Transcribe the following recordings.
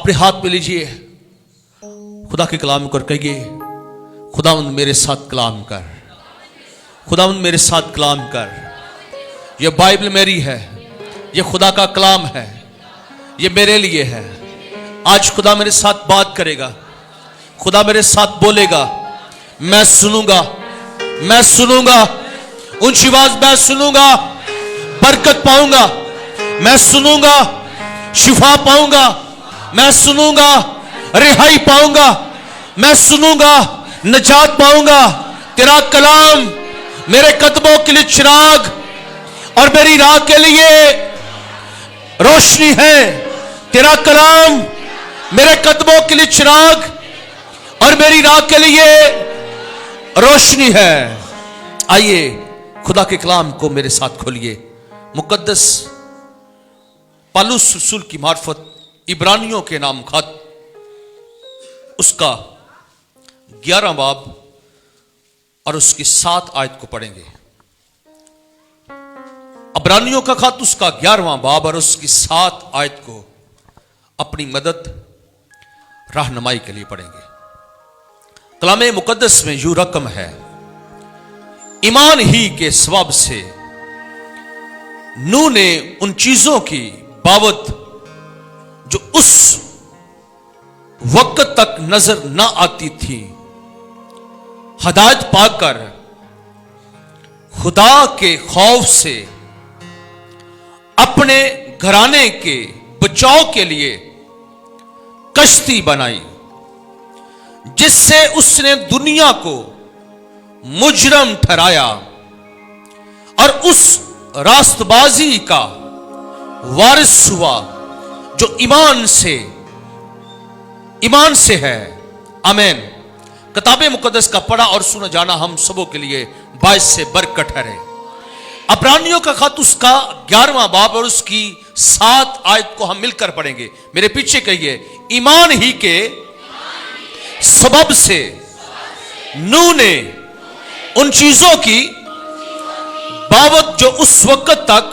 अपने हाथ में लीजिए, खुदा के कलाम कर कहिए, खुदावंद मेरे साथ कलाम कर, खुदावंद मेरे साथ कलाम कर। यह बाइबल मेरी है, यह खुदा का कलाम है, यह मेरे लिए है। आज खुदा मेरे साथ बात करेगा, खुदा मेरे साथ बोलेगा, मैं सुनूंगा, मैं सुनूंगा, ऊंची आवाज मैं सुनूंगा, बरकत पाऊंगा, मैं सुनूंगा, शिफा पाऊंगा, मैं सुनूंगा, रिहाई पाऊंगा, मैं सुनूंगा, नजात पाऊंगा। तेरा कलाम मेरे कदमों के लिए चिराग और मेरी राह के लिए रोशनी है। तेरा कलाम मेरे कदमों के लिए चिराग और मेरी राह के लिए रोशनी है। आइए खुदा के कलाम को मेरे साथ खोलिए। मुकद्दस पौलुस रसूल की मार्फत इब्रानियों के नाम खत, उसका 11 बाब और उसकी 7 आयत को पढ़ेंगे। इब्रानियों का खत उसका 11वां बाब और उसकी 7 आयत को अपनी मदद रहनुमाई के लिए पढ़ेंगे। कलामे मुकद्दस में यूं रकम है, ईमान ही के सबब से नूह ने उन चीजों की बाबत जो उस वक्त तक नजर ना आती थी, हदायत पाकर खुदा के खौफ से अपने घराने के बचाव के लिए कश्ती बनाई, जिससे उसने दुनिया को मुजरम ठहराया और उस रास्तबाजी का वारिस हुआ जो ईमान से है। आमीन। किताबे मुकद्दस का पढ़ा और सुना जाना हम सबों के लिए बाइस से बरकत ठहरे। इब्रानियों का खत उसका 11वां बाब और उसकी 7 आयत को हम मिलकर पढ़ेंगे। मेरे पीछे कहिए, ईमान ही के सबब से नूह ने उन चीजों की बाबत जो उस वक्त तक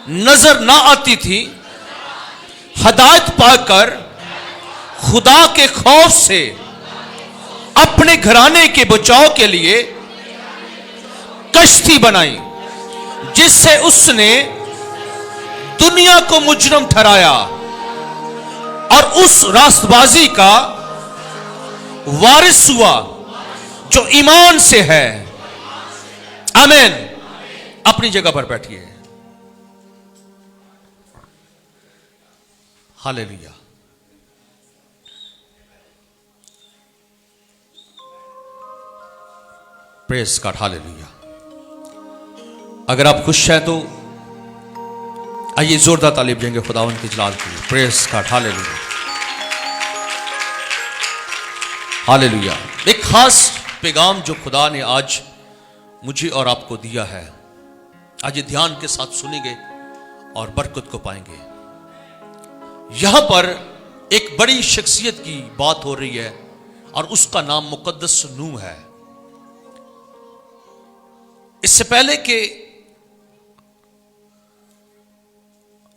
नजर ना आती थी, हदायत पाकर खुदा के खौफ से अपने घराने के बचाव के लिए कश्ती बनाई, जिससे उसने दुनिया को मुजरम ठहराया और उस रास्तबाजी का वारिस हुआ जो ईमान से है। आमीन। अपनी जगह पर बैठिए। हालेलुया। Praise God. हालेलुया। अगर आप खुश हैं तो आइए जोरदार तालीम देंगे खुदावंद के जलाल के लिए। Praise God. हालेलुया। हालेलुया। एक खास पैगाम जो खुदा ने आज मुझे और आपको दिया है, आज ये ध्यान के साथ सुनेंगे और बरकत को पाएंगे। यहां पर एक बड़ी शख्सियत की बात हो रही है और उसका नाम मुकद्दस नूह है। इससे पहले कि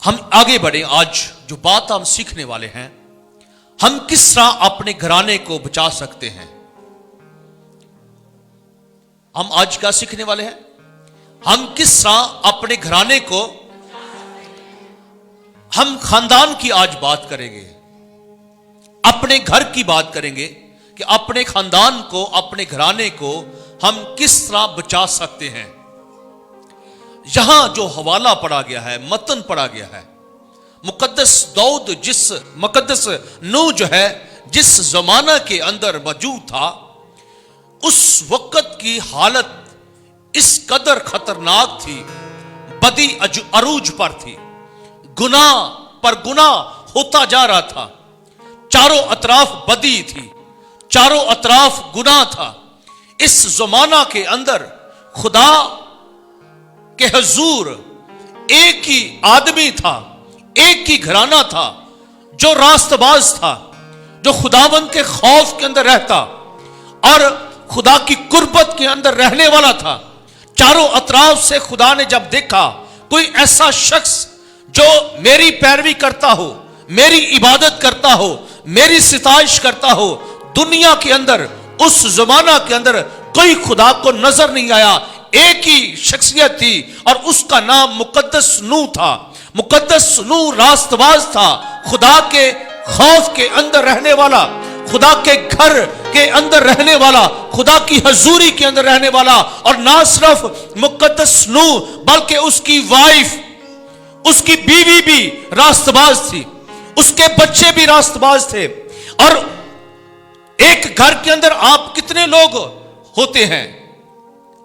हम आगे बढ़े, आज जो बात हम सीखने वाले हैं, हम किस तरह अपने घराने को बचा सकते हैं। हम आज क्या सीखने वाले हैं? हम किस तरह अपने घराने को, हम खानदान की आज बात करेंगे, अपने घर की बात करेंगे कि अपने खानदान को, अपने घराने को हम किस तरह बचा सकते हैं। यहां जो हवाला पढ़ा गया है, मतन पढ़ा गया है, मुकद्दस दाऊद, मुकद्दस नूह जो है, जिस जमाना के अंदर मौजूद था, उस वक्त की हालत इस कदर खतरनाक थी, बदी अरूज पर थी, गुनाह पर गुनाह होता जा रहा था, चारों अतराफ बदी थी, चारों अतराफ गुनाह था। इस जमाना के अंदर खुदा के हुजूर एक ही आदमी था, एक ही घराना था जो रास्तबाज था, जो खुदावंद के खौफ के अंदर रहता और खुदा की कुर्बत के अंदर रहने वाला था। चारों अतराफ से खुदा ने जब देखा कोई ऐसा शख्स जो मेरी पैरवी करता हो, मेरी इबादत करता हो, मेरी सिताइश करता हो, दुनिया के अंदर उस जमाना के अंदर कोई खुदा को नजर नहीं आया। एक ही शख्सियत थी और उसका नाम मुकद्दस नूह था। मुकद्दस नूह रास्तबाज था, खुदा के खौफ के अंदर रहने वाला, खुदा के घर के अंदर रहने वाला, खुदा की हजूरी के अंदर रहने वाला। और ना सिर्फ मुकद्दस नूह बल्कि उसकी वाइफ, उसकी बीवी भी रास्तबाज थी, उसके बच्चे भी रास्तबाज थे। और एक घर के अंदर आप कितने लोग होते हैं?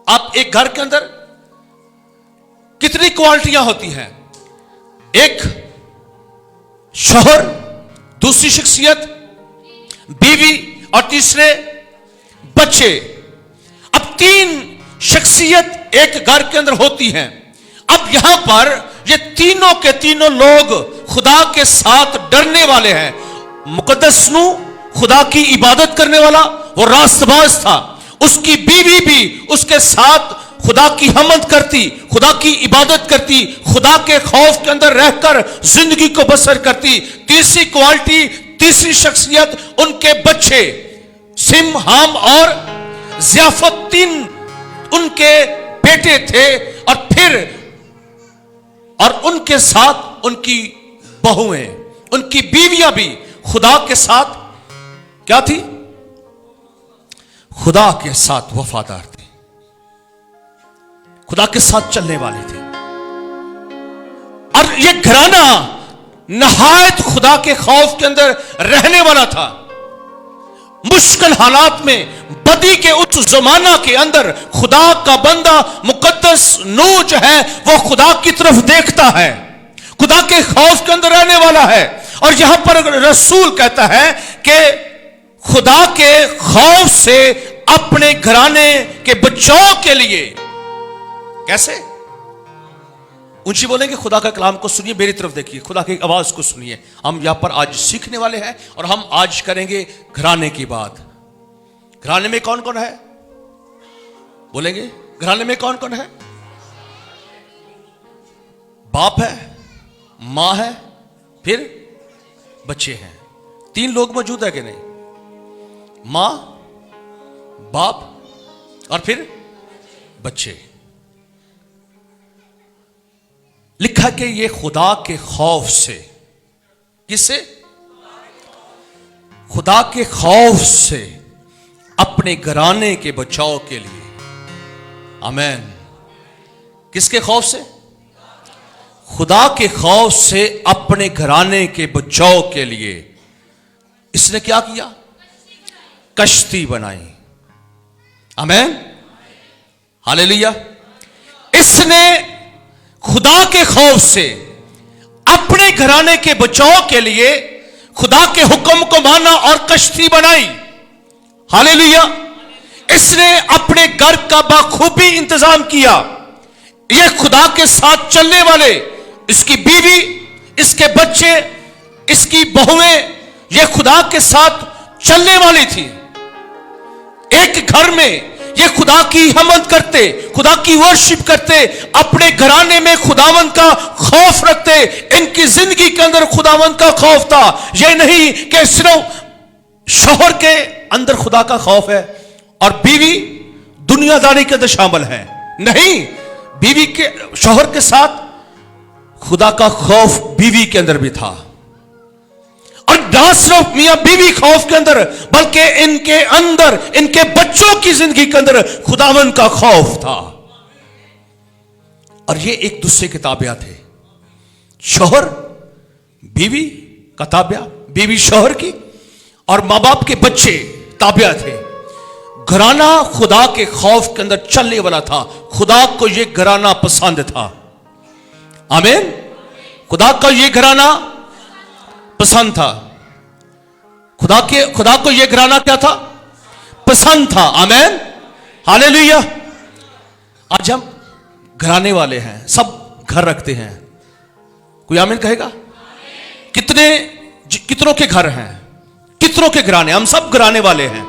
आप एक घर के अंदर कितनी क्वालिटियां होती हैं? एक शौहर, दूसरी शख्सियत बीवी और तीसरे बच्चे। अब 3 शख्सियत एक घर के अंदर होती हैं। अब यहां पर ये तीनों के तीनों लोग खुदा के साथ डरने वाले हैं। मुकद्दस नूह खुदा की इबादत करने वाला, वो रास्तबाज था। उसकी बीवी भी उसके साथ खुदा की हमद करती, खुदा की इबादत करती, खुदा के खौफ के अंदर रहकर जिंदगी को बसर करती। तीसरी क्वालिटी, तीसरी शख्सियत, उनके बच्चे सिम, हाम और ज़ियाफत 3 उनके बेटे थे। और उनके साथ उनकी बहुएं, उनकी बीवियां भी खुदा के साथ क्या थी? खुदा के साथ वफादार थी, खुदा के साथ चलने वाली थी। और यह घराना नहायत खुदा के खौफ के अंदर रहने वाला था। मुश्किल हालात में, बदी के उस जमाना के अंदर खुदा का बंदा मुकद्दस नूह जो है वो खुदा की तरफ देखता है, खुदा के खौफ के अंदर रहने वाला है। और यहां पर रसूल कहता है कि खुदा के खौफ से अपने घराने के बचाव के लिए कैसे? ऊंची बोलेंगे, खुदा का कलाम को सुनिए, मेरी तरफ देखिए, खुदा की आवाज को सुनिए। हम यहां पर आज सीखने वाले हैं और हम आज करेंगे घराने की बात। घराने में कौन कौन है? बोलेंगे, घराने में कौन कौन है? बाप है, मां है, फिर बच्चे हैं। 3 लोग मौजूद है कि नहीं? मां, बाप और फिर बच्चे। लिखा कि ये खुदा के खौफ से, किससे? खुदा के खौफ से अपने घराने के बचाव के लिए। आमीन। किसके खौफ से? खुदा के खौफ से अपने घराने के बचाव के लिए इसने क्या किया? कश्ती बनाई। आमीन, हालेलुया। इसने खुदा के खौफ से अपने घराने के बचाव के लिए खुदा के हुक्म को माना और कश्ती बनाई। हालेलुया। इसने अपने घर का बाखूबी इंतजाम किया। यह खुदा के साथ चलने वाले, इसकी बीवी, इसके बच्चे, इसकी बहुएं, यह खुदा के साथ चलने वाली थी। एक घर में ये खुदा की हमद करते, खुदा की वर्शिप करते, अपने घराने में खुदावंद का खौफ रखते। इनकी जिंदगी के अंदर खुदावंद का खौफ था। यह नहीं कि सिर्फ शौहर के अंदर खुदा का खौफ है और बीवी दुनियादारी के अंदर शामिल है। नहीं, बीवी के, शौहर के साथ खुदा का खौफ बीवी के अंदर भी था। और ना सिर्फ मियां बीवी खौफ के अंदर, बल्कि इनके अंदर, इनके बच्चों की जिंदगी के अंदर खुदावंद का खौफ था। और ये एक दूसरे के ताबिया थे। शौहर बीवी का ताबिया, बीवी शौहर की, और मां बाप के बच्चे ताबिया थे। घराना खुदा के खौफ के अंदर चलने वाला था। खुदा को यह घराना पसंद था। आमीन। खुदा का यह घराना पसंद था। खुदा को यह घराना क्या था? पसंद था। आमीन, हालेलुया। आज हम घराने वाले हैं, सब घर रखते हैं। कोई आमीन कहेगा? कितनों के घर हैं, कितनों के घराने? हम सब घराने वाले हैं।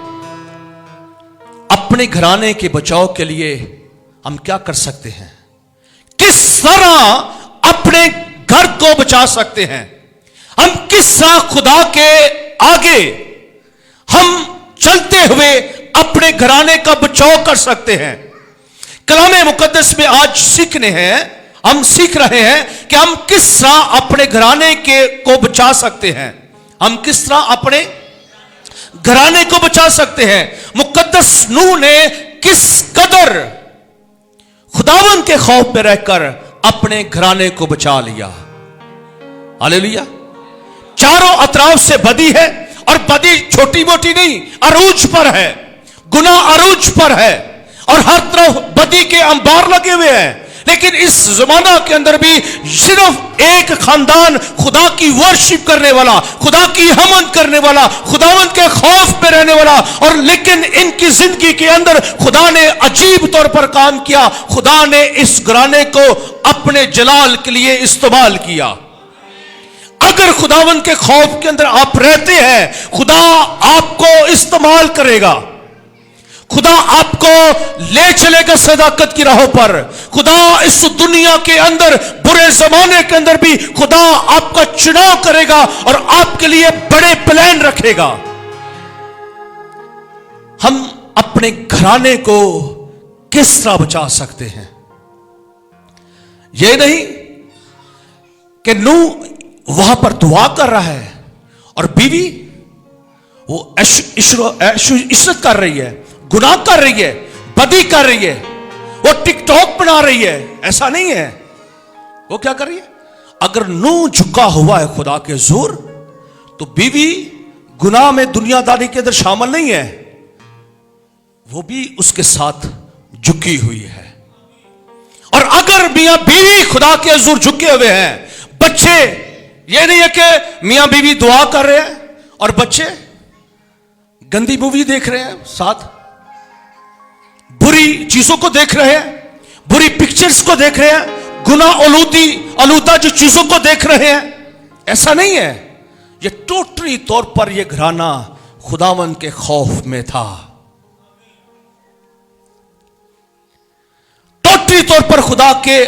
अपने घराने के बचाव के लिए हम क्या कर सकते हैं? किस तरह अपने घर को बचा सकते हैं? हम किस तरह खुदा के आगे हम चलते हुए अपने घराने का बचाव कर सकते हैं। कलाम मुकद्दस में आज हम सीख रहे हैं कि हम किस तरह अपने घराने को बचा सकते हैं। हम किस तरह अपने घराने को बचा सकते हैं। मुकद्दस नूह ने किस कदर खुदावन के खौफ में रहकर अपने घराने को बचा लिया। हालेलुया। चारों अतराफ से बदी है, और बदी छोटी मोटी नहीं, अरूज पर है, गुनाह अरूज पर है, और हर तरफ बदी के अंबार लगे हुए हैं। लेकिन इस जमाना के अंदर भी सिर्फ एक खानदान खुदा की वर्शिप करने वाला, खुदा की हमद करने वाला, खुदावंद के खौफ में रहने वाला, और लेकिन इनकी जिंदगी के अंदर खुदा ने अजीब तौर पर काम किया। खुदा ने इस घराने को अपने जलाल के लिए इस्तेमाल किया। अगर खुदावंद के खौफ के अंदर आप रहते हैं, खुदा आपको इस्तेमाल करेगा। खुदा आपको ले चलेगा सदाकत की राहों पर। खुदा इस दुनिया के अंदर, बुरे जमाने के अंदर भी खुदा आपका चुनाव करेगा और आपके लिए बड़े प्लान रखेगा। हम अपने घराने को किस तरह बचा सकते हैं? यह नहीं कि नूह वहां पर दुआ कर रहा है और बीवी वो इशरत कर रही है, गुनाह कर रही है, बदी कर रही है, वो टिकटॉक बना रही है। ऐसा नहीं है। वो क्या कर रही है? अगर नूह झुका हुआ है खुदा के हुजूर, तो बीवी गुनाह में दुनियादारी के अंदर शामिल नहीं है, वो भी उसके साथ झुकी हुई है। और अगर मियां बीवी खुदा के हुजूर झुके हुए हैं, बच्चे, ये नहीं है कि मियां बीवी दुआ कर रहे हैं और बच्चे गंदी मूवी देख रहे हैं, साथ बुरी चीजों को देख रहे हैं, बुरी पिक्चर्स को देख रहे हैं, गुनाह आलूदा जो चीजों को देख रहे हैं। ऐसा नहीं है। ये टोटली तौर पर यह घराना खुदावन के खौफ में था। टोटली तौर पर खुदा के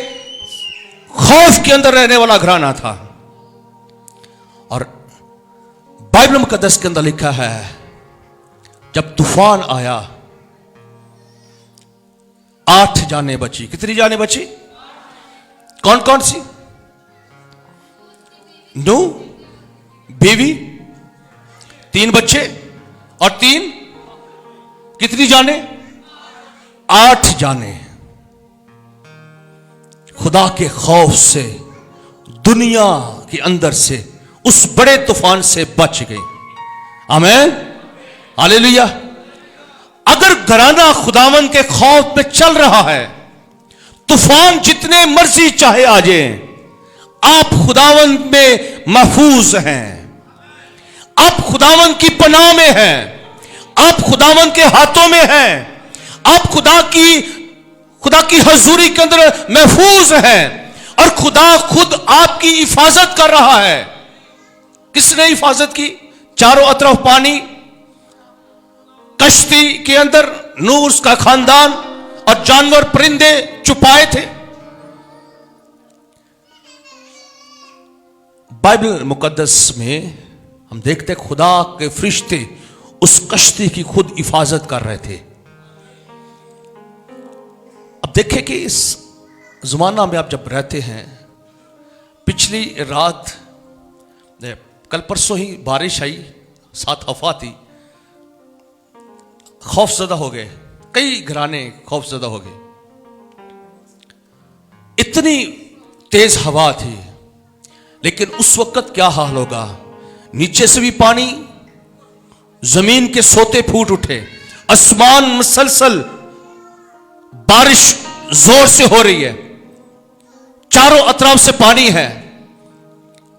खौफ के अंदर रहने वाला घराना था। और बाइबल मुकद्दस के अंदर लिखा है, जब तूफान आया 8 जानें बची। कितनी जानें बची? कौन कौन सी? नूह, बीवी, 3 बच्चे और 3 कितनी जानें? 8 जानें खुदा के खौफ से दुनिया के अंदर से उस बड़े तूफान से बच गई। आमीन, हालेलुया। अगर घराना खुदावन के खौफ में चल रहा है, तूफान जितने मर्जी चाहे आ जाए, आप खुदावन में महफूज हैं, आप खुदावन की पनाह में हैं, आप खुदावन के हाथों में हैं, आप खुदा की हजूरी के अंदर महफूज हैं, और खुदा खुद आपकी हिफाजत कर रहा है। किसने हिफाजत की? चारों तरफ पानी, कश्ती के अंदर नूह, उसका खानदान और जानवर परिंदे छुपाए थे। बाइबल मुकद्दस में हम देखते खुदा के फरिश्ते उस कश्ती की खुद हिफाजत कर रहे थे। अब देखें कि इस जमाना में आप जब रहते हैं, पिछली रात, कल परसों ही बारिश आई, साथ हवा थी, खौफजदा हो गए, कई घराने खौफजदा हो गए। इतनी तेज हवा थी, लेकिन उस वक्त क्या हाल होगा? नीचे से भी पानी, जमीन के सोते फूट उठे, आसमान मुसलसल बारिश जोर से हो रही है, चारों अतराफ से पानी है,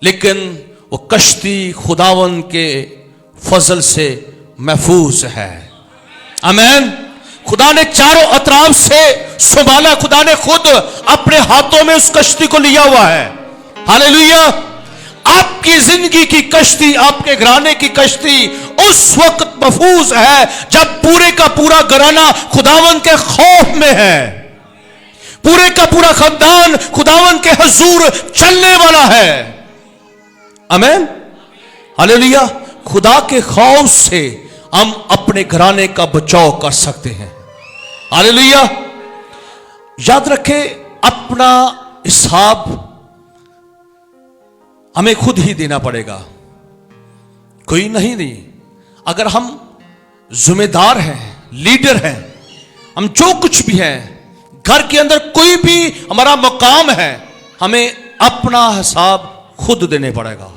लेकिन वो कश्ती खुदावन के फजल से महफूज है। आमीन। खुदा ने चारों अतराफ से संभाला, खुदा ने खुद अपने हाथों में उस कश्ती को लिया हुआ है। हालेलुया। आपकी जिंदगी की कश्ती, आपके घराने की कश्ती उस वक्त महफूज है जब पूरे का पूरा घराना खुदावन के खौफ में है, पूरे का पूरा खानदान खुदावन के हुजूर चलने वाला है। आमीन, हालेलुया। खुदा के खौफ से हम अपने घराने का बचाव कर सकते हैं। हालेलुया। याद रखें, अपना हिसाब हमें खुद ही देना पड़ेगा, कोई नहीं। अगर हम जिम्मेदार हैं, लीडर हैं, हम जो कुछ भी हैं, घर के अंदर कोई भी हमारा मकाम है, हमें अपना हिसाब खुद देने पड़ेगा।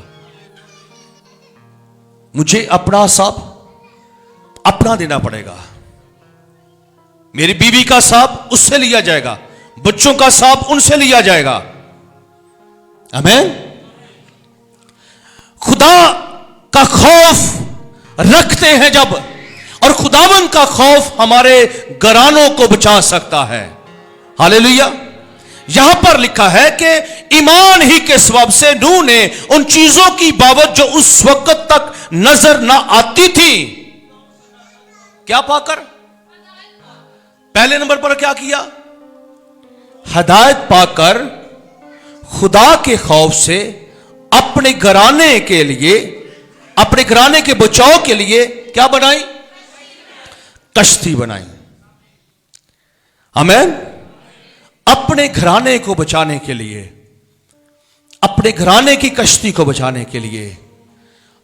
मुझे अपना हिसाब अपना देना पड़ेगा। मेरी बीवी का हिसाब उससे लिया जाएगा, बच्चों का हिसाब उनसे लिया जाएगा। आमीन। खुदा का खौफ रखते हैं जब, और खुदावन का खौफ हमारे घरानों को बचा सकता है। हालेलुया। यहां पर लिखा है कि ईमान ही के सबब से नूह ने उन चीजों की बाबत जो उस वक्त तक नजर ना आती थी, क्या पाकर, पहले नंबर पर क्या किया, हदायत पाकर खुदा के खौफ से अपने घराने के लिए, अपने घराने के बचाव के लिए क्या बनाई, कश्ती बनाई। आमीन। अपने घराने को बचाने के लिए, अपने घराने की कश्ती को बचाने के लिए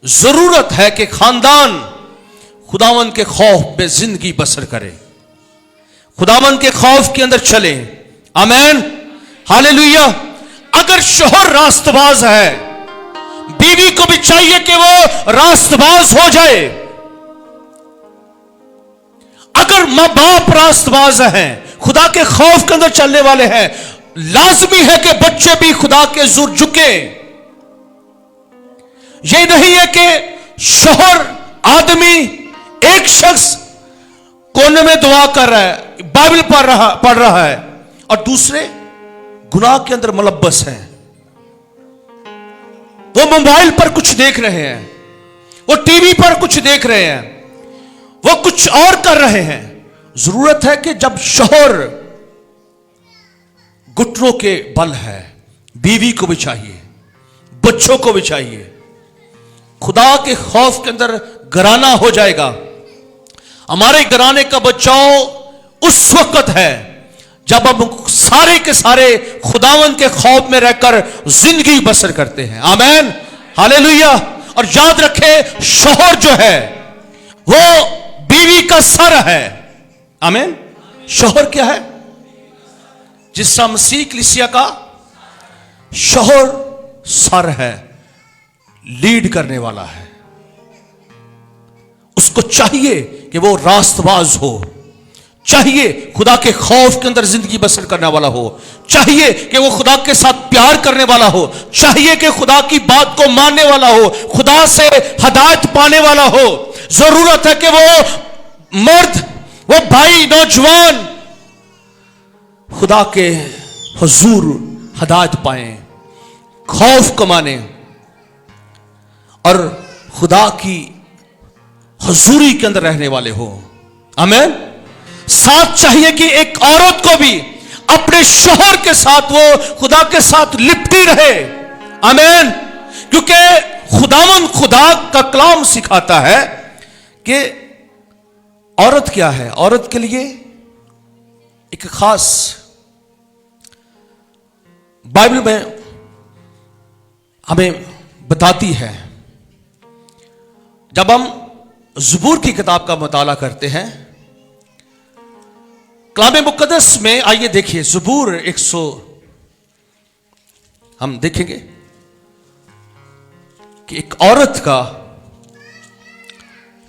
जरूरत है कि खानदान खुदावन के खौफ में जिंदगी बसर करे, खुदावन के खौफ के अंदर चले। आमीन, हालेलुया। अगर शोहर रास्तबाज है, बीवी को भी चाहिए कि वो रास्तबाज हो जाए। अगर मां बाप रास्तबाज हैं, खुदा के खौफ के अंदर चलने वाले हैं, लाजमी है कि बच्चे भी खुदा के जुर झुके। यह नहीं है कि शोहर आदमी एक शख्स कोने में दुआ कर रहा है, बाइबल पढ़ रहा है, और दूसरे गुनाह के अंदर मुलब्बस हैं। वो मोबाइल पर कुछ देख रहे हैं, वो टीवी पर कुछ देख रहे हैं, वो कुछ और कर रहे हैं। जरूरत है कि जब शोहर घुटनों के बल है, बीवी को भी चाहिए, बच्चों को भी चाहिए, खुदा के खौफ के अंदर घराना हो जाएगा। हमारे घराने का बचाव उस वक्त है जब हम सारे के सारे खुदावन के खौफ में रहकर जिंदगी बसर करते हैं। आमीन, हालेलुया। और याद रखें, शोहर जो है वो बीवी का सर है। आमीन। शोहर क्या है? जिसका मसीह कलीसिया का शोहर सर है, लीड करने वाला है। उसको चाहिए कि वो रास्तबाज हो, चाहिए खुदा के खौफ के अंदर जिंदगी बसर करने वाला हो, चाहिए कि वो खुदा के साथ प्यार करने वाला हो, चाहिए कि खुदा की बात को मानने वाला हो, खुदा से हदायत पाने वाला हो। जरूरत है कि वो मर्द, वो भाई, नौजवान खुदा के हुजूर हदायत पाए, खौफ कमाने और खुदा की हुजूरी के अंदर रहने वाले हो। आमीन। साथ चाहिए कि एक औरत को भी अपने शोहर के साथ वो खुदा के साथ लिपटी रहे। आमीन। क्योंकि खुदावन खुदा का कलाम सिखाता है कि औरत क्या है, औरत के लिए एक खास बाइबल में हमें बताती है। जब हम ज़बूर की किताब का मुताला करते हैं, कलाम मुकद्दस में, आइए देखिए ज़बूर 100, हम देखेंगे कि एक औरत का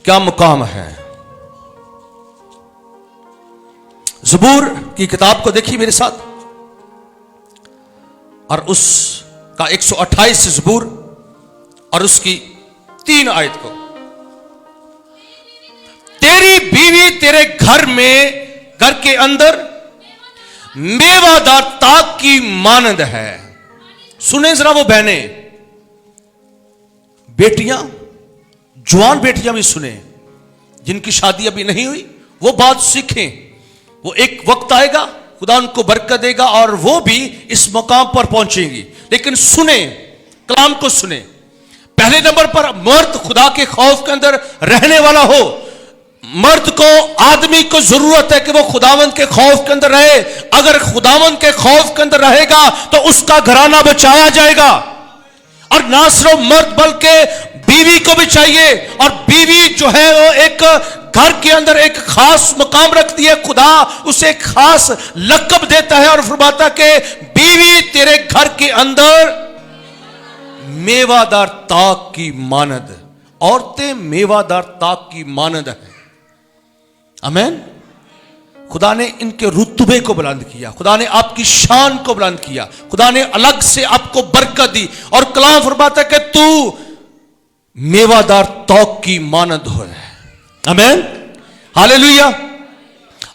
क्या मुकाम है। ज़बूर की किताब को देखिए मेरे साथ, और उसका 128 ज़बूर और उसकी 3 आयत को। तेरी बीवी तेरे घर में, घर के अंदर मेवादार ताक की मानंद है। सुने जरा वो बहनें, बेटियां, जवान बेटियां भी सुने, जिनकी शादी अभी नहीं हुई, वो बात सीखें। वो एक वक्त आएगा, खुदा उनको बरकत देगा और वो भी इस मुकाम पर पहुंचेंगी। लेकिन सुने, कलाम को सुने। पहले नंबर पर मर्द खुदा के खौफ के अंदर रहने वाला हो। मर्द को, आदमी को जरूरत है कि वो खुदावंद के खौफ के अंदर रहे। अगर खुदावंद के खौफ के अंदर रहेगा तो उसका घराना बचाया जाएगा। और ना सिर्फ मर्द बल्कि बीवी को भी चाहिए। और बीवी जो है वो एक घर के अंदर एक खास मुकाम रखती है। खुदा उसे खास लक़ब देता है और फरमाता कि बीवी तेरे घर के अंदर मेवादार ताक की मानद, औरतें मेवादार ताक की मानद है। आमीन। खुदा ने इनके रुतबे को बुलंद किया, खुदा ने आपकी शान को बुलंद किया, खुदा ने अलग से आपको बरकत दी। और कलाम फरमाता है कि तू मेवादार तौक की मानद हो। आमीन, हालेलुया।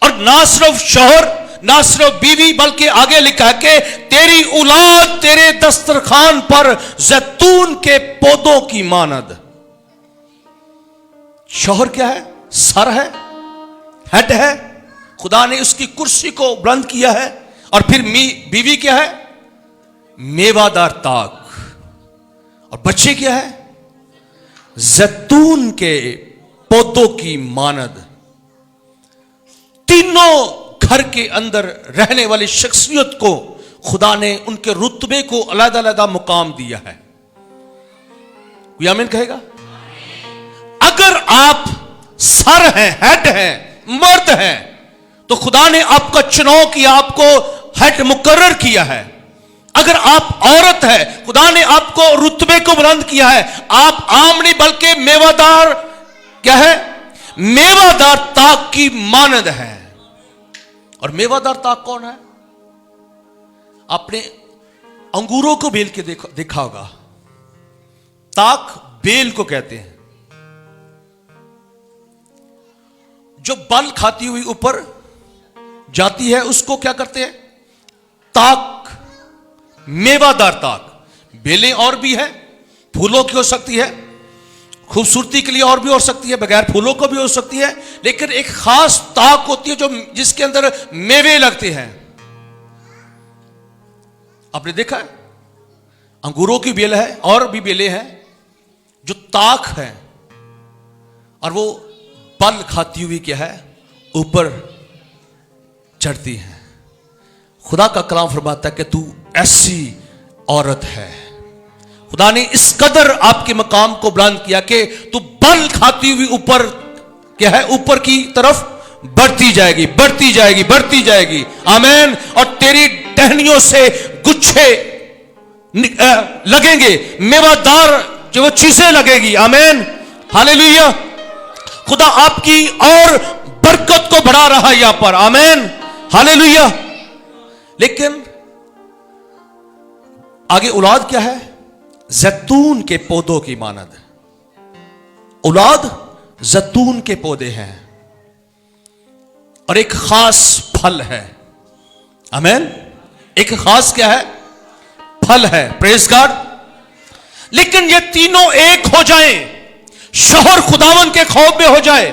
और ना सिर्फ शौहर, ना सिर्फ बीवी, बल्कि आगे लिखा है कि तेरी औलाद तेरे दस्तरखान पर जैतून के पौधों की मानद। शौहर क्या है? सर है, हेड है। खुदा ने उसकी कुर्सी को बुलंद किया है। और फिर बीवी क्या है? मेवादार ताक। और बच्चे क्या है? जैतून के पौधों की मानद। तीनों घर के अंदर रहने वाली शख्सियत को खुदा ने उनके रुतबे को अलग अलग मुकाम दिया है। कोई आमीन कहेगा? अगर आप सर हैं, हेड हैं, मर्द हैं, तो खुदा ने आपका चुनाव किया, आपको हेड मुकर्रर किया है। अगर आप औरत है, खुदा ने आपको रुतबे को बुलंद किया है। आप आम नहीं बल्कि मेवादार क्या है? मेवादार ताक की मानद है। और मेवादार ताक कौन है? आपने अंगूरों को बेल के देखा होगा। ताक बेल को कहते हैं। जो बल खाती हुई ऊपर जाती है उसको क्या करते हैं? ताक, मेवादार ताक। बेलें और भी है, फूलों की हो सकती है, खूबसूरती के लिए और भी हो सकती है, बगैर फूलों को भी हो सकती है। लेकिन एक खास ताक होती है जो जिसके अंदर मेवे लगते हैं। आपने देखा है? अंगूरों की बेल है और भी बेलें हैं जो ताक है, और वो बल खाती हुई क्या है? ऊपर चढ़ती है। खुदा का कलाम फरमाता है कि तू ऐसी औरत है। खुदा ने इस कदर आपके मकाम को बुलंद किया कि तू बल खाती हुई ऊपर क्या है? ऊपर की तरफ बढ़ती जाएगी, बढ़ती जाएगी, बढ़ती जाएगी। आमीन। और तेरी टहनियों से गुच्छे लगेंगे, मेवादार जो वो चीजें लगेगी। आमीन, हालेलुया। खुदा आपकी और बरकत को बढ़ा रहा है यहां पर। आमीन, हालेलुया। लेकिन आगे औलाद क्या है? जैतून के पौधों की मानद। औलाद जैतून के पौधे हैं और एक खास फल है। आमीन। एक खास क्या है? फल है। Praise God. लेकिन ये तीनों एक हो जाएं, शौहर खुदावन के खौफ में हो जाए,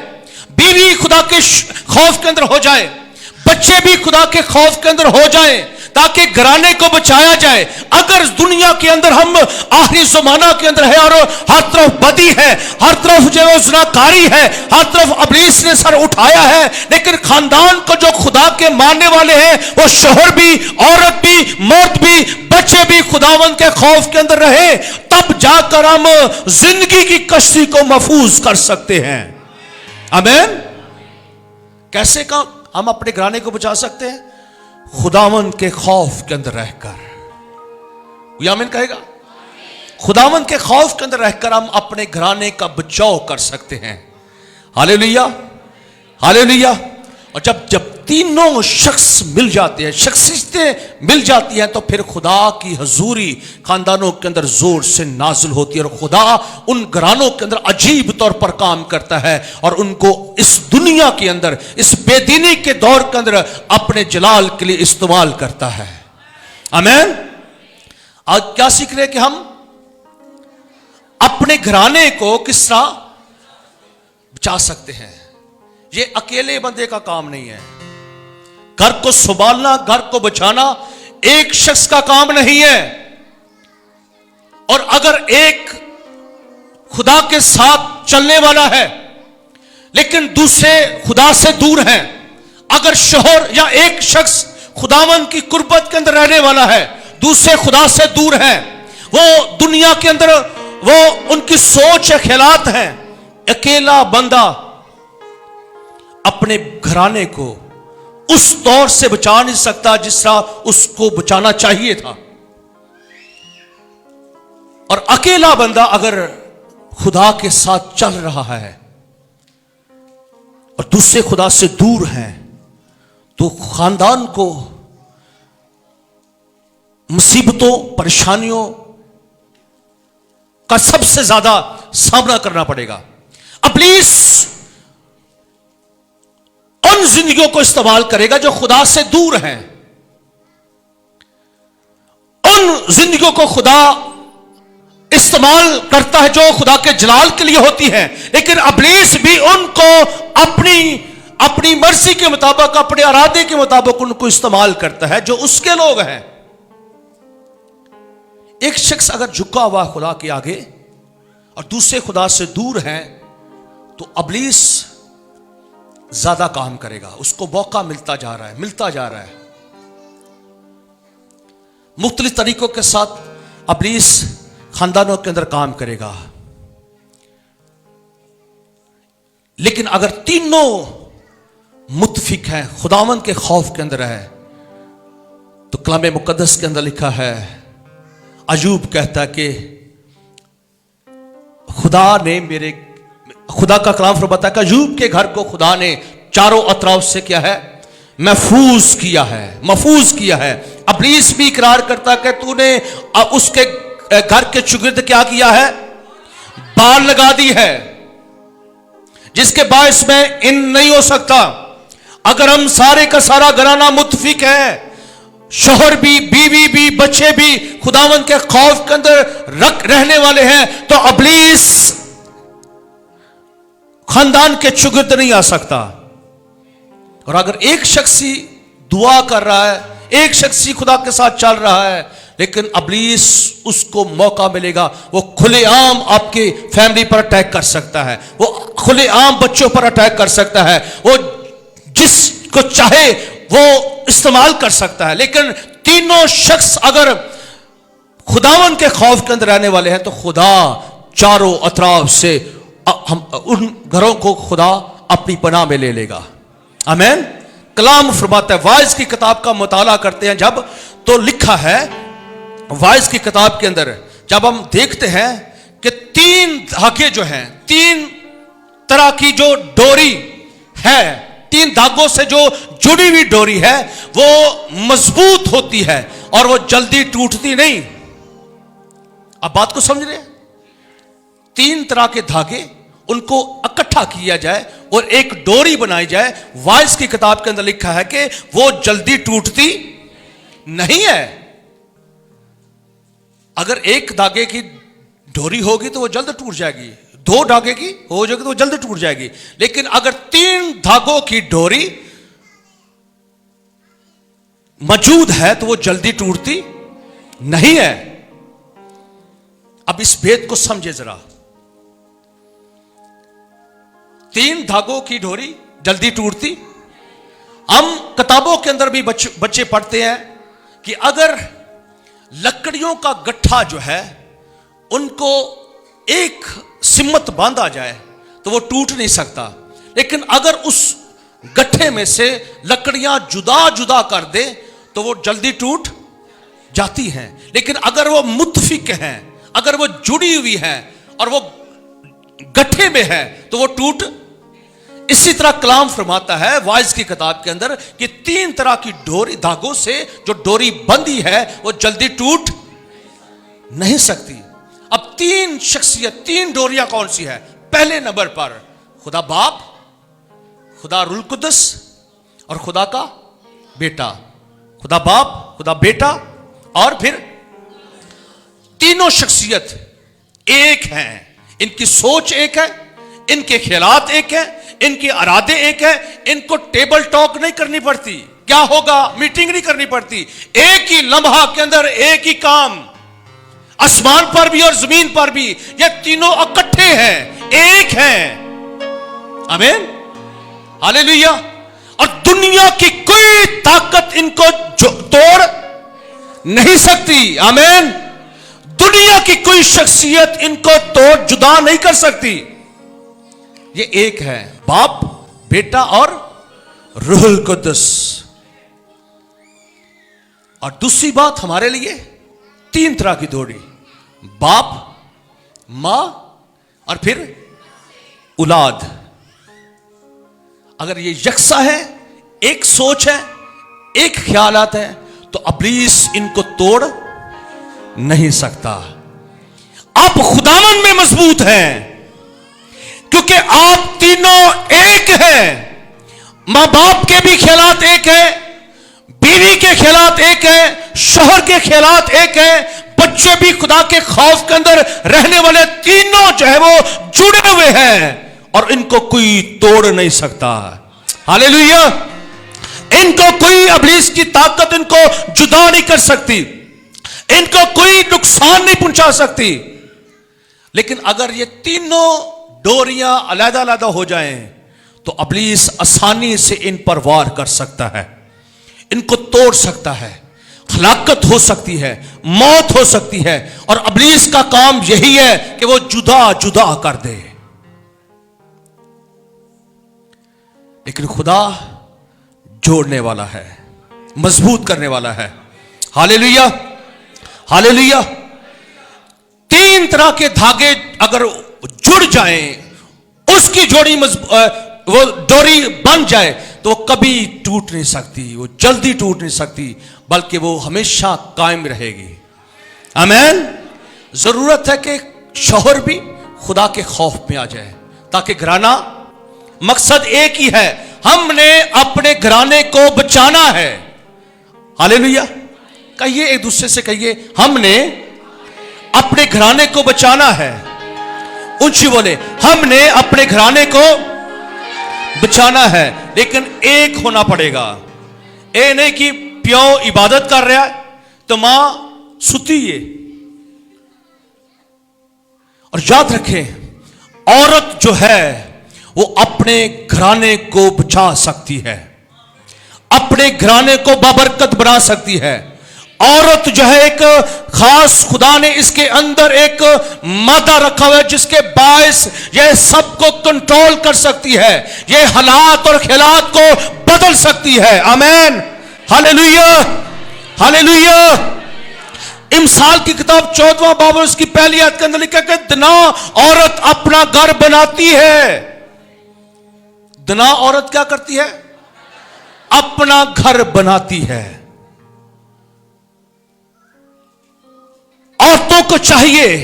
बीवी खुदा के खौफ के अंदर हो जाए, बच्चे भी खुदा के खौफ के अंदर हो जाएं, ताकि घराने को बचाया जाए। अगर दुनिया के अंदर हम आखिरी जमाना के अंदर है और हर तरफ बदी है, हर तरफ जो ज़िनाकारी है, हर तरफ इब्लीस ने सर उठाया है, लेकिन खानदान को जो खुदा के मानने वाले हैं, वो शौहर भी, औरत भी, मर्द भी, बच्चे भी खुदावंद के खौफ के अंदर रहे, तब जाकर हम जिंदगी की कश्ती को महफूज कर सकते हैं। आमीन। कैसे का हम अपने घराने को बचा सकते हैं? खुदावंद के खौफ के अंदर रहकर। कोई आमीन कहेगा? खुदावंद के खौफ के अंदर रहकर हम अपने घराने का बचाव कर सकते हैं। Hallelujah, hallelujah. और जब तीनों शख्स मिल जाते हैं, शख्सियतें मिल जाती हैं, तो फिर खुदा की हजूरी खानदानों के अंदर जोर से नाजिल होती है और खुदा उन घरानों के अंदर अजीब तौर पर काम करता है और उनको इस दुनिया के अंदर, इस बेदीनी के दौर के अंदर अपने जलाल के लिए इस्तेमाल करता है। आमीन। आज क्या सीख रहे हैं कि हम अपने घराने को किस तरह बचा सकते हैं। ये अकेले बंदे का काम नहीं है। घर को संभालना, घर को बचाना एक शख्स का काम नहीं है। और अगर एक खुदा के साथ चलने वाला है, लेकिन दूसरे खुदा से दूर हैं। अगर शोहर या एक शख्स खुदावन की कुर्बत के अंदर रहने वाला है, दूसरे खुदा से दूर है, वो दुनिया के अंदर वो उनकी सोच ख्यालात हैं, अकेला बंदा अपने घराने को उस दौर से बचा नहीं सकता जिस तरह उसको बचाना चाहिए था। और अकेला बंदा अगर खुदा के साथ चल रहा है और दूसरे खुदा से दूर है, तो खानदान को मुसीबतों परेशानियों का सबसे ज्यादा सामना करना पड़ेगा। इब्लीस उन जिंदगियों को इस्तेमाल करेगा जो खुदा से दूर हैं। उन जिंदगियों को खुदा इस्तेमाल करता है जो खुदा के जलाल के लिए होती है, लेकिन इब्लीस भी उनको अपनी मर्जी के मुताबिक, अपने इरादे के मुताबिक उनको इस्तेमाल करता है जो उसके लोग हैं। एक शख्स अगर झुका हुआ खुदा के आगे और दूसरे खुदा से दूर है, तो इब्लीस ज्यादा काम करेगा, उसको मौका मिलता जा रहा है। मुख्तलिफ तरीकों के साथ इब्लीस खानदानों के अंदर काम करेगा। लेकिन अगर तीनों मुत्फिक हैं, खुदावन के खौफ के अंदर है, तो कलाम मुकद्दस के अंदर लिखा है, अयूब कहता है कि खुदा का कलाम फरमाता है कि अयूब के घर को खुदा ने चारों अतराफ से क्या है, महफूज किया है। इब्लीस भी इकरार करता कि तूने उसके घर के चुगिर्द क्या किया है, बाल लगा दी है, जिसके बायस में इन नहीं हो सकता। अगर हम सारे का सारा घराना मुत्फिक है, शोहर भी, बीवी भी, बच्चे भी खुदावन के खौफ के अंदर रहने वाले हैं, तो इब्लीस खानदान के चुगिर्द नहीं आ सकता। और अगर एक शख्स ही दुआ कर रहा है, एक शख्स ही खुदा के साथ चल रहा है, लेकिन इब्लीस उसको मौका मिलेगा, वो खुलेआम आपके फैमिली पर अटैक कर सकता है, वो खुलेआम बच्चों पर अटैक कर सकता है, वो जिसको चाहे वो इस्तेमाल कर सकता है। लेकिन तीनों शख्स अगर खुदावन के खौफ के अंदर रहने वाले हैं, तो खुदा चारों अतराफ से हम उन घरों को खुदा अपनी पनाह में ले लेगा। आमीन। कलाम फरमाता है, वाइज की किताब का मुताला करते हैं जब, तो लिखा है वाइज की किताब के अंदर, जब हम देखते हैं कि तीन धागे जो हैं, तीन तरह की जो डोरी है, तीन धागों से जो जुड़ी हुई डोरी है, वो मजबूत होती है और वो जल्दी टूटती नहीं। अब बात को समझ रहे हैं? तीन तरह के धागे, उनको इकट्ठा किया जाए और एक डोरी बनाई जाए। वाइज की किताब के अंदर लिखा है कि वो जल्दी टूटती नहीं है। अगर एक धागे की डोरी होगी तो वो जल्द टूट जाएगी, दो धागे की हो जाएगी तो वो जल्द टूट जाएगी, लेकिन अगर तीन धागों की डोरी मौजूद है तो वो जल्दी टूटती नहीं है। अब इस भेद को समझे जरा। तीन धागों की डोरी जल्दी टूटती। हम किताबों के अंदर भी बच्चे पढ़ते हैं कि अगर लकड़ियों का गट्ठा जो है उनको एक सिम्मत बांधा जाए तो वो टूट नहीं सकता, लेकिन अगर उस गट्ठे में से लकड़ियां जुदा जुदा कर दे तो वो जल्दी टूट जाती हैं। लेकिन अगर वो मुत्फिक हैं, अगर वो जुड़ी हुई हैं और वो गट्ठे में है तो वो टूट। इसी तरह कलाम फरमाता है वाइज की किताब के अंदर कि तीन तरह की डोरी, धागों से जो डोरी बंधी है वो जल्दी टूट नहीं सकती। अब तीन शख्सियत, तीन डोरियां कौन सी है? पहले नंबर पर खुदा बाप, खुदा रूह कुद्दस और खुदा का बेटा। खुदा बाप, खुदा बेटा और फिर तीनों शख्सियत एक हैं। इनकी सोच एक है, इनके ख्यालात एक है, इनके इरादे एक है। इनको टेबल टॉक नहीं करनी पड़ती, क्या होगा मीटिंग नहीं करनी पड़ती, एक ही लम्हा के अंदर एक ही काम। आसमान पर भी और जमीन पर भी, ये तीनों इकट्ठे हैं, एक हैं। आमीन, हालेलुया। और दुनिया की कोई ताकत इनको तोड़ नहीं सकती। आमीन। दुनिया की कोई शख्सियत इनको तोड़ जुदा नहीं कर सकती। ये एक है, बाप, बेटा और रूहुल कुद्दुस। और दूसरी बात हमारे लिए, तीन तरह की जोड़ी, बाप, मां और फिर औलाद। अगर ये यकसा है, एक सोच है, एक ख्यालात है, तो इब्लीस इनको तोड़ नहीं सकता। आप खुदावन में मजबूत हैं क्योंकि आप तीनों एक हैं। मां बाप के भी ख्यालात एक है, बीवी के ख्यालात एक है, शोहर के ख्यालात एक है, बच्चे भी खुदा के खौफ के अंदर रहने वाले, तीनों जो है वो जुड़े हुए हैं और इनको कोई तोड़ नहीं सकता। हालेलुया। इनको कोई इब्लीस की ताकत इनको जुदा नहीं कर सकती, इनको कोई नुकसान नहीं पहुंचा सकती। लेकिन अगर ये तीनों डोरियां अलग अलग हो जाएं तो इब्लीस आसानी से इन पर वार कर सकता है, इनको तोड़ सकता है, हलाकत हो सकती है, मौत हो सकती है। और इब्लीस का काम यही है कि वो जुदा जुदा कर दे। लेकिन खुदा जोड़ने वाला है, मजबूत करने वाला है। Hallelujah, hallelujah. तीन तरह के धागे अगर जुड़ जाएं, उसकी जोड़ी वो डोरी बन जाए तो वो कभी टूट नहीं सकती, वो जल्दी टूट नहीं सकती, बल्कि वो हमेशा कायम रहेगी। आमीन। जरूरत है कि शौहर भी खुदा के खौफ में आ जाए ताकि घराना, मकसद एक ही है, हमने अपने घराने को बचाना है। हालेलुया। कहिए, एक दूसरे से कहिए, हमने अपने घराने को बचाना है। ऊंची बोले, हमने अपने घराने को बचाना है। लेकिन एक होना पड़ेगा। ये नहीं कि प्यो इबादत कर रहा है तो मां सुती है। और याद रखें, औरत जो है वो अपने घराने को बचा सकती है, अपने घराने को बाबरकत बना सकती है। औरत जो है, एक खास खुदा ने इसके अंदर एक मादा रखा हुआ है जिसके बायस यह सबको कंट्रोल कर सकती है, ये हालात और ख्यालात को बदल सकती है। आमीन, हालेलुया, हालेलुया। इमसाल की किताब 14वां बाब उसकी पहली आयत के अंदर लिखा है, दना औरत अपना घर बनाती है। दना औरत क्या करती है? अपना घर बनाती है। औरतों को चाहिए,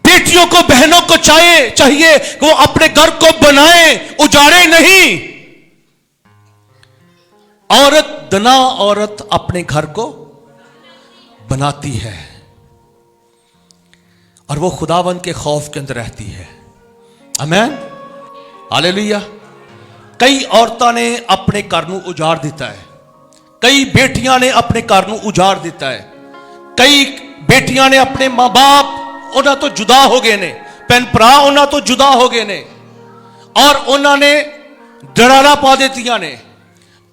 बेटियों को, बहनों को चाहिए कि वो अपने घर को बनाए, उजाड़े नहीं। औरत, दना औरत अपने घर को बनाती है और वो खुदावंद के खौफ के अंदर रहती है। आमीन, हालेलुया। कई औरतां ने अपने घर नूं उजाड़ दिता है, कई बेटियां ने अपने घर नूं उजाड़ दिता है, कई बेटियां ने अपने मां बाप उन्हां तो जुदा हो गए ने, भैन भरा उन्हां तो जुदा हो गए ने और उन्होंने डराला पा देतियां ने,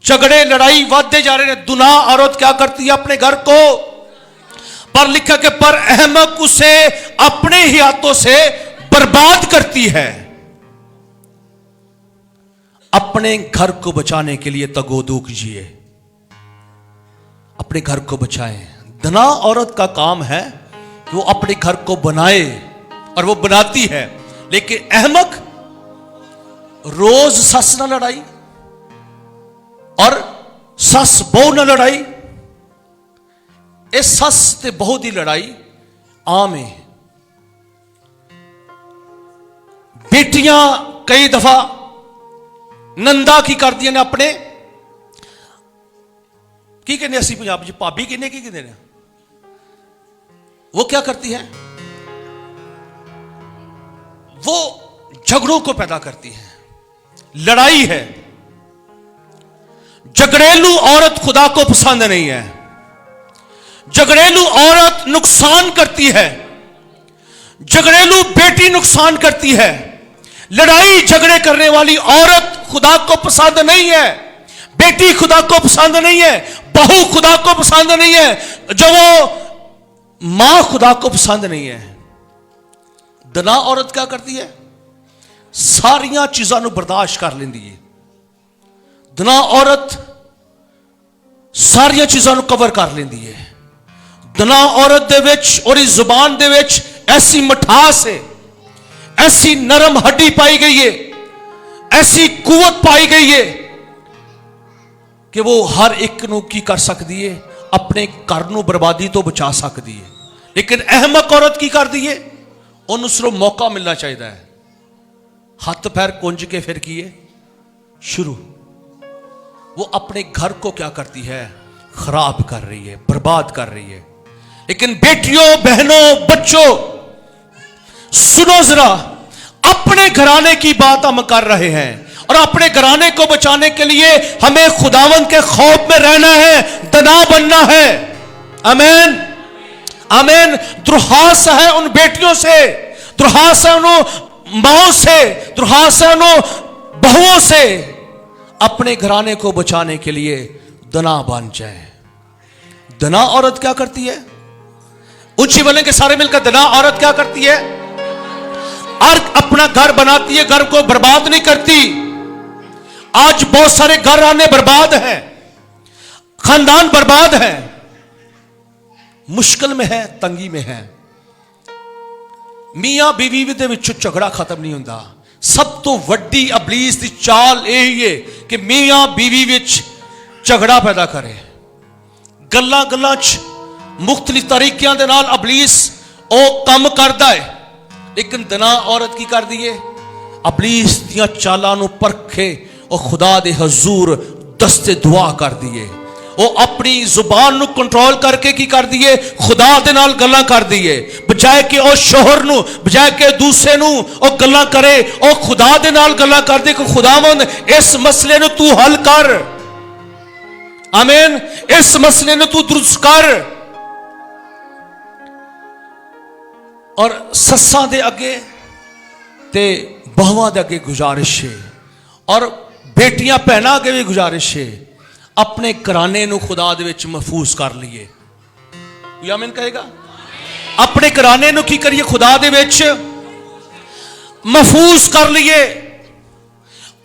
झगड़े लड़ाई बढ़ते जा रहे हैं। दुना औरत क्या करती है? अपने घर को, पर लिखा कि पर अहमक उसे अपने ही हाथों से बर्बाद करती है। अपने घर को बचाने के लिए तगोदू कीजिए, अपने घर को बचाएं। दना औरत का काम है कि वो अपने घर को बनाए और वो बनाती है। लेकिन अहमक रोज सस ना लड़ाई और सस बहु ना लड़ाई, इस सस ते बहु दी लड़ाई आम है। बेटियां कई दफा नंदा की कर दिया ने अपने की कहने असी पंजाब जी भाभी किन्ने की कहते हैं, वो क्या करती है? वो झगड़ों को पैदा करती है, लड़ाई है। झगड़ेलू औरत खुदा को पसंद नहीं है। झगड़ेलू औरत नुकसान करती है, झगड़ेलू बेटी नुकसान करती है। लड़ाई झगड़े करने वाली औरत खुदा को पसंद नहीं है, बेटी खुदा को पसंद नहीं है, बहू खुदा को पसंद नहीं है, जो वो मां खुदा को पसंद नहीं है। दना औरत क्या करती है? सारियां चीज़ों को बर्दाश्त कर लेंदी है। दना औरत सारियां चीज़ों को कवर कर लेंदी है। दना औरत दे विच और इस जुबान दे विच ऐसी मिठास है, ऐसी नरम हड्डी पाई गई है, ऐसी कुवत पाई गई है कि वो हर एक नू की कर सकती है, अपने घर नू बर्बादी तो बचा सकती है। लेकिन अहमक औरत की कर दी है, उन्होंने सिर्फ मौका मिलना चाहिए है। हाथ पैर कुंज के फिर किए शुरू, वो अपने घर को क्या करती है? खराब कर रही है, बर्बाद कर रही है। लेकिन बेटियों, बहनों, बच्चों, सुनो जरा, अपने घराने की बात हम कर रहे हैं और अपने घराने को बचाने के लिए हमें खुदावंद के खौफ में रहना है, दना बनना है। आमीन, आमीन। द्रोहास है उन बेटियों से, द्रोहास है उन माओं से, द्रोहास है उन बहुओं से। अपने घराने को बचाने के लिए दना बन जाए। दना औरत क्या करती है? ऊंची बोलें के सारे मिलकर, दना औरत क्या करती है? और अपना घर बनाती है, घर को बर्बाद नहीं करती। आज बहुत सारे घर आने बर्बाद हैं, खानदान बर्बाद है, मुश्किल में है, तंगी में है। मियां बीवी दे विच झगड़ा खत्म नहीं होता। सब तो वड्डी अबलीस की चाल यही है कि मियां बीवी विच झगड़ा पैदा करे। गल्लां गल्लां च मुख्तलिफ तरीकों के नाल अबलीस ओ काम करता है। लेकिन दना औरत की कर दी है? अबलीस दियां चालां नूं परखे और खुदा दे हजूर दस्ते दुआ कर दिए। वो अपनी जुबान नूं कंट्रोल करके की कर दिए? खुदा दे नाल गल्लां कर दिए। बजाय कि ओ शोहर नूं, बजाय कि दूसरे नूं ओ गल्लां करे, ओ खुदा दे नाल गल्लां कर दे कि खुदावंद इस मसले नूं तू हल कर। आमीन। इस मसले नूं तू दुरुस्त कर। और सस्सां दे अगे ते बहुआं दे अगे गुजारिश है, और बेटियां भैनां अगे भी गुजारिश है, अपने घराने नूं खुदा दे विच महफूज कर लीए। कोई आमीन कहेगा? अपने घराने नूं की करिए? खुदा दे विच महफूज कर लीए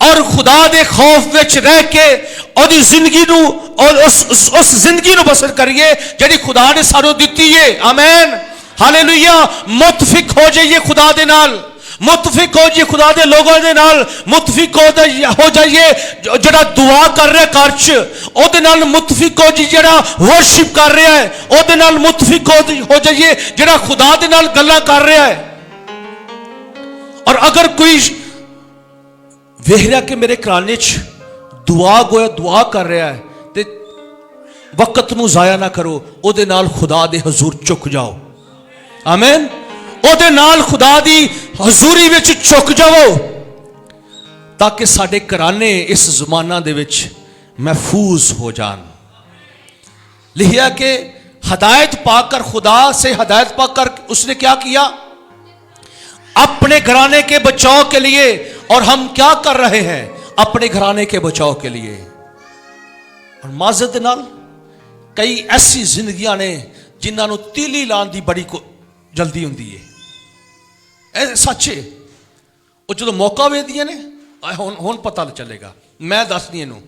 और खुदा दे खौफ विच रह के और जिंदगी नूं और उस जिंदगी नूं बसर करिए जिहड़ी खुदा ने सानूं दित्ती है। आमीन, हालेलुया। मुतफिक हो जाइए खुदा दे नाल, मुतफिक हो जाइए खुदा दे लोगों दे नाल, मुतफिक हो जाइए जड़ा दुआ कर रहा घर च ओदे नाल, मुतफिक हो जाइए जड़ा वर्शिप कर रहा है ओदे नाल, मुतफिक हो जाइए जड़ा खुदा दे नाल गल्लां कर रहा है। और अगर कोई वेख रहा कि मेरे घराने च दुआ कर रहा है ते वक्त नूं जाया ना करो, ओदे नाल खुदा दे हजूर झुक जाओ। आमीन। ओदे नाल खुदा दी हजूरी विच झुक जाओ ताकि साडे घराने इस जमाना दे विच महफूज हो जान। लिखा कि हदायत पाकर, खुदा से हदायत पाकर उसने क्या किया? अपने घराने के बचाव के लिए। और हम क्या कर रहे हैं अपने घराने के बचाव के लिए? और माजद नाल कई ऐसी जिंदगियां ने जिन्होंने तीली लाने की बड़ी जल्दी होंगी है। सच है, वो जो मौका वेदियां ने हुण पता चलेगा, मैं दस नहीं इनू।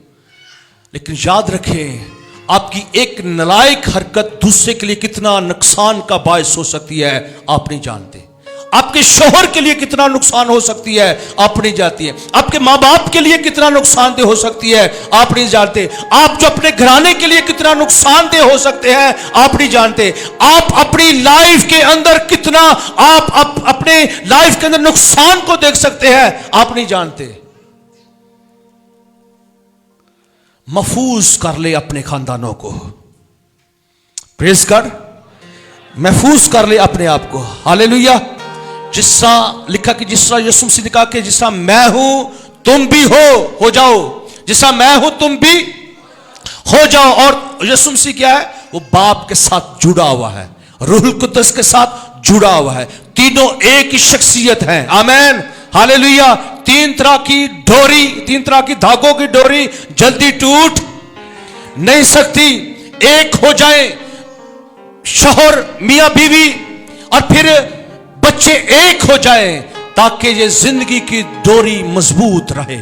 लेकिन याद रखें, आपकी एक नालायक हरकत दूसरे के लिए कितना नुकसान का बायस हो सकती है आप नहीं जानते। आपके शोहर के लिए कितना नुकसान हो सकती है आप नहीं जानती है। आपके माँ बाप के लिए कितना नुकसानदेह हो सकती है आप नहीं जानते। आप जो अपने घराने के लिए कितना नुकसानदेह हो सकते हैं आप नहीं जानते। आप अपनी लाइफ के अंदर कितना आप अपने लाइफ के अंदर नुकसान को देख सकते हैं आप नहीं जानते। महफूज कर ले अपने खानदानों को, प्रेज कर, महफूज कर ले अपने आप को। हालेलुया। जिस तरह लिखा कि जिस तरह यीशु मसीह ने कहा कि जिस तरह मैं हूं तुम भी हो जाओ, जिस तरह मैं हूं तुम भी हो जाओ। और यीशु मसीह क्या है? वो बाप के साथ जुड़ा हुआ है, रूहुल कुद्दस के साथ जुड़ा हुआ है। तीनों एक ही शख्सियत है। आमीन, हालेलुया। तीन तरह की धागों की डोरी जल्दी टूट नहीं सकती। एक हो जाए शौहर मियां बीवी और फिर बच्चे एक हो जाए ताकि ये जिंदगी की डोरी मजबूत रहे।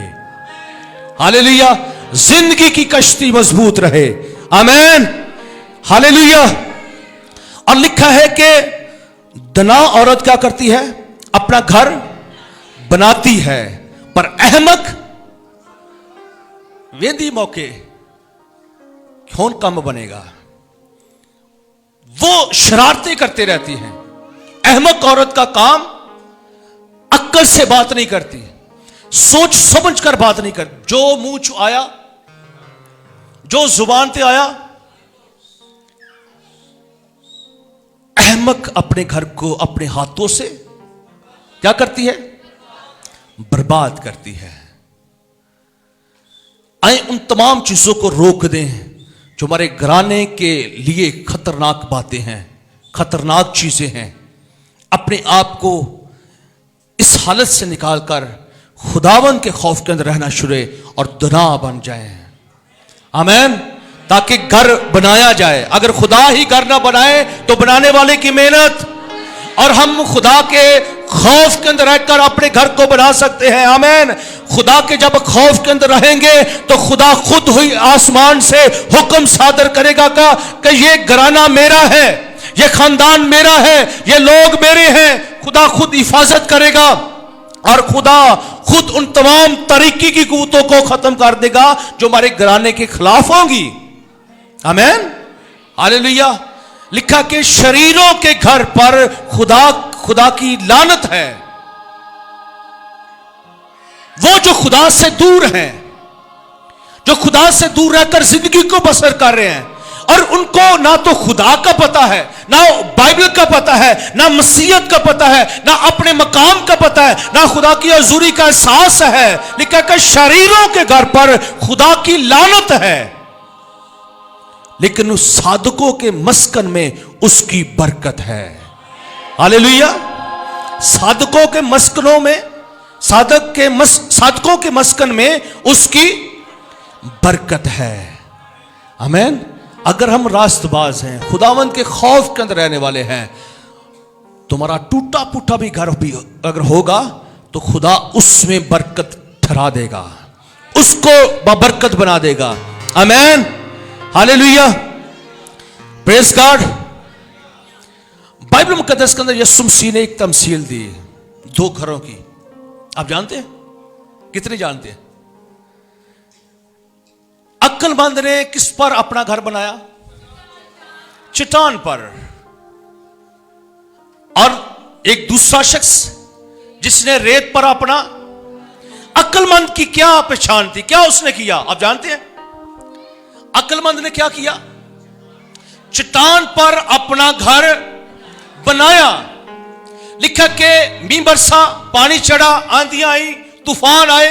हालेलुया, जिंदगी की कश्ती मजबूत रहे। आमीन, हालेलुया। और लिखा है कि दना औरत क्या करती है? अपना घर बनाती है, पर अहमक वेंदी मौके कौन कम बनेगा। वो शरारतें करते रहती हैं। अहमक औरत का काम अक्ल से बात नहीं करती, सोच समझ कर बात नहीं करती। जो मुंह च आया, जो जुबान पे आया, अहमक अपने घर को अपने हाथों से क्या करती है? बर्बाद करती है। आए उन तमाम चीजों को रोक दें जो हमारे घराने के लिए खतरनाक बातें हैं, खतरनाक चीजें हैं। अपने आप को इस हालत से निकालकर खुदावन के खौफ के अंदर रहना शुरू और दुना बन जाए। आमीन, ताकि घर बनाया जाए। अगर खुदा ही घर ना बनाए तो बनाने वाले की मेहनत, और हम खुदा के खौफ के अंदर रहकर अपने घर को बना सकते हैं। आमीन। खुदा के जब खौफ के अंदर रहेंगे तो खुदा खुद हुई आसमान से हुक्म सादर करेगा कि ये घराना मेरा है, ये खानदान मेरा है, ये लोग मेरे हैं। खुदा खुद हिफाजत करेगा और खुदा खुद उन तमाम तरीकी की कुव्वतों को खत्म कर देगा जो हमारे घराने के खिलाफ होंगी। आमीन, हालेलुया। लिखा कि शरीरों के घर पर खुदा की लानत है। वो जो खुदा से दूर हैं, जो खुदा से दूर रहकर जिंदगी को बसर कर रहे हैं, और उनको ना तो खुदा का पता है, ना बाइबल का पता है, ना मसीहत का पता है, ना अपने मकाम का पता है, ना खुदा की हजूरी का एहसास है। लिखा कि शरीरों के घर पर खुदा की लानत है, लेकिन उस साधकों के मस्कन में उसकी बरकत है। हालेलुया। साधकों के मस्कनों में, साधकों के मस्कन में उसकी बरकत है। आमीन। अगर हम रास्तबाज हैं, खुदावंद के खौफ के अंदर रहने वाले हैं, तुम्हारा टूटा फूटा भी घर भी अगर होगा तो खुदा उसमें बरकत ठहरा देगा, उसको बरकत बना देगा। आमीन, हालेलुया, प्रेज गॉड। बाइबल मुकद्दस के अंदर यीशु मसीह ने एक तमसील दी दो घरों की। आप जानते हैं? कितने जानते हैं? अक्लमंद ने किस पर अपना घर बनाया? चट्टान पर। और एक दूसरा शख्स जिसने रेत पर अपना, अक्लमंद की क्या पहचान थी? क्या उसने किया? आप जानते हैं? अक्लमंद ने क्या किया? चट्टान पर अपना घर बनाया। लिखा कि मींह बरसा, पानी चढ़ा, आंधियां आई, तूफान आए,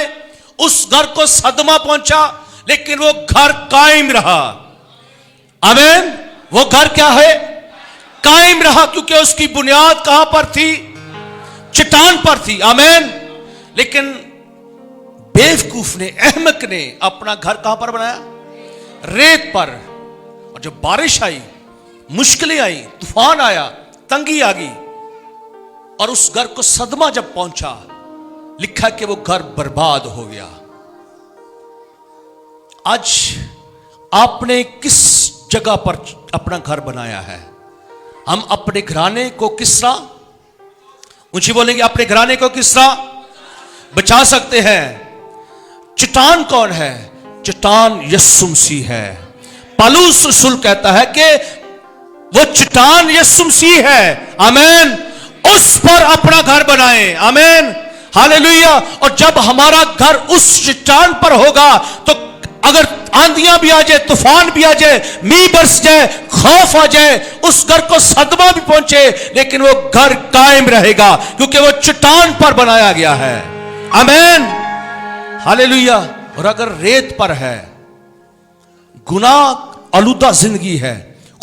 उस घर को सदमा पहुंचा, लेकिन वो घर कायम रहा। आमीन। वो घर क्या है? कायम रहा, क्योंकि उसकी बुनियाद कहां पर थी? चट्टान पर थी। आमीन। लेकिन बेवकूफ ने, अहमक ने अपना घर कहां पर बनाया? रेत पर। और जब बारिश आई, मुश्किलें आई, तूफान आया, तंगी आ गई, और उस घर को सदमा जब पहुंचा, लिखा कि वो घर बर्बाद हो गया। आज आपने किस जगह पर अपना घर बनाया है? हम अपने घराने को किस तरह, ऊंची बोलेंगे, अपने घराने को किस तरह बचा सकते हैं? चट्टान कौन है? चट्टान यीशु मसीह है। पौलुस रसूल कहता है कि वो चट्टान यीशु मसीह है। आमीन। उस पर अपना घर बनाएं। आमीन, हालेलुया। और जब हमारा घर उस चट्टान पर होगा तो अगर आंधियां भी आ जाए, तूफान भी आ जाए, मींह बरस जाए, खौफ आ जाए, उस घर को सदमा भी पहुंचे, लेकिन वो घर कायम रहेगा, क्योंकि वो चट्टान पर बनाया गया है। आमीन, हालेलुया। और अगर रेत पर है, गुनाह आलूदा जिंदगी है,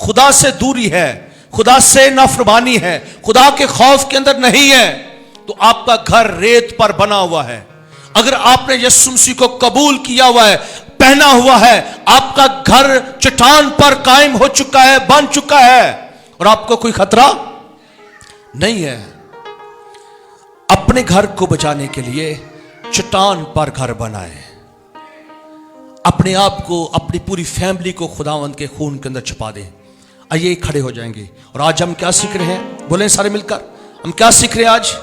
खुदा से दूरी है, खुदा से नाफरमानी है, खुदा के खौफ के अंदर नहीं है, तो आपका घर रेत पर बना हुआ है। अगर आपने यीशु मसीह को कबूल किया हुआ है, पहना हुआ है, आपका घर चट्टान पर कायम हो चुका है, बन चुका है, और आपको कोई खतरा नहीं है। अपने घर को बचाने के लिए चट्टान पर घर बनाए, अपने आप को, अपनी पूरी फैमिली को खुदावंद के खून के अंदर छुपा दें। आइए खड़े हो जाएंगे। और आज हम क्या सीख रहे हैं, बोले सारे मिलकर, हम क्या सीख रहे हैं आज?